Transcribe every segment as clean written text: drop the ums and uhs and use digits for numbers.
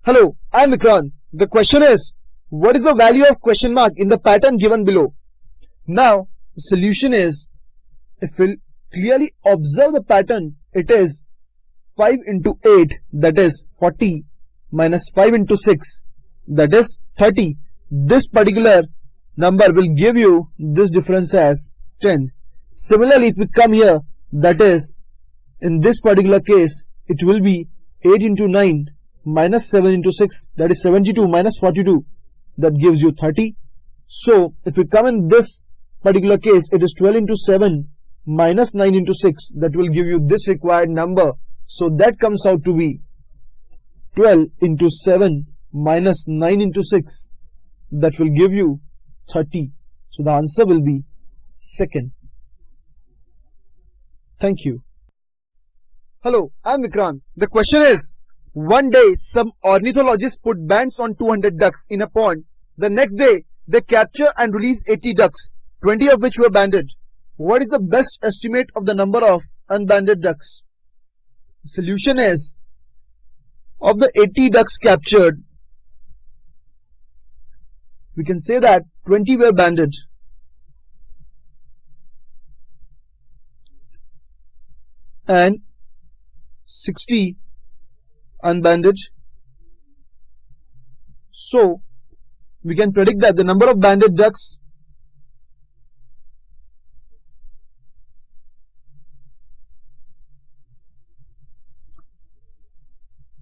Hello, I am Vikrant. The question is, what is the value of question mark in the pattern given below? Now, the solution is, if we clearly observe the pattern, it is 5 into 8, that is 40, minus 5 into 6, that is 30. This particular number will give you this difference as 10. Similarly, if we come here, that is, in this particular case, it will be 8 into 9, minus 7 into 6, that is 72, minus 42, that gives you 30. So if we come in this particular case, it is 12 into 7 minus 9 into 6, that will give you this required number. So that comes out to be 12 into 7 minus 9 into 6, that will give you 30. So the answer will be second. Thank you. Hello, I am Vikrant. The question is, one day some ornithologists put bands on 200 ducks in a pond. The next day they capture and release 80 ducks, 20 of which were banded. What is the best estimate of the number of unbanded ducks? The solution is, of the 80 ducks captured, we can say that 20 were banded and 60 unbanded. So we can predict that the number of banded ducks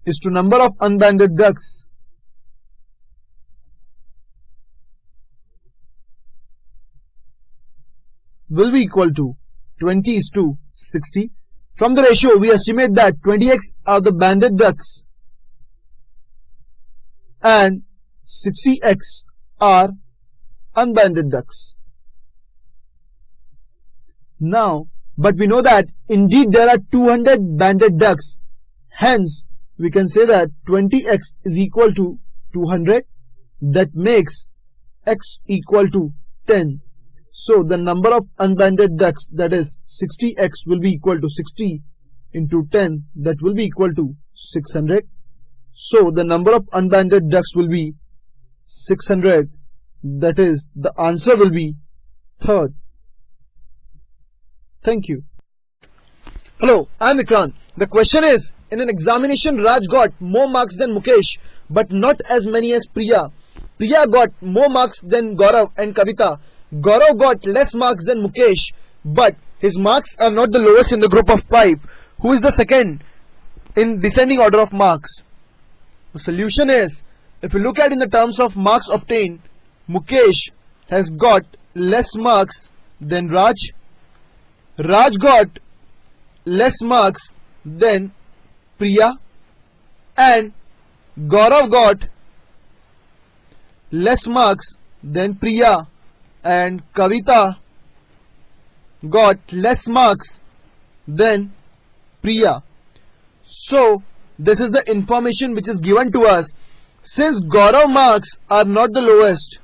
is to number of unbanded ducks will be equal to 20 is to 60. From the ratio, we estimate that 20x are the banded ducks and 60x are unbanded ducks. Now, but we know that indeed there are 200 banded ducks. Hence, we can say that 20x is equal to 200. That makes x equal to 10. So the number of unbanded ducks, that is 60x, will be equal to 60 into 10, that will be equal to 600. So the number of unbanded ducks will be 600. That is, the answer will be third. Thank you. Hello, I am Vikrant. The question is, in an examination, Raj got more marks than Mukesh, but not as many as Priya. Priya got more marks than Gaurav and Kavita. Gaurav got less marks than Mukesh, but his marks are not the lowest in the group of 5. Who is the second in descending order of marks? The solution is, if you look at in the terms of marks obtained, Mukesh has got less marks than Raj. Raj got less marks than Priya, and Gaurav got less marks than Priya, and Kavita got less marks than Priya. So this is the information which is given to us. Since Gaurav marks are not the lowest,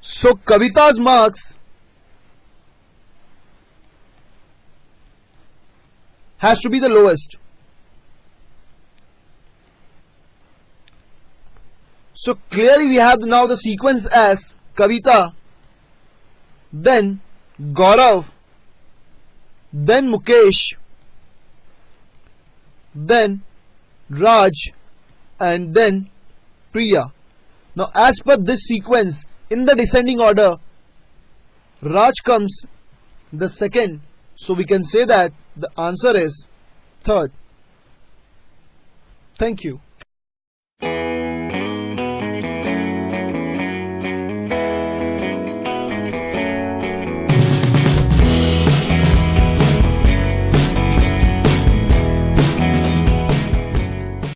so Kavita's marks has to be the lowest. So clearly we have now the sequence as Kavita, then Gaurav, then Mukesh, then Raj, and then Priya. Now as per this sequence, in the descending order, Raj comes the second. So we can say that the answer is third. Thank you.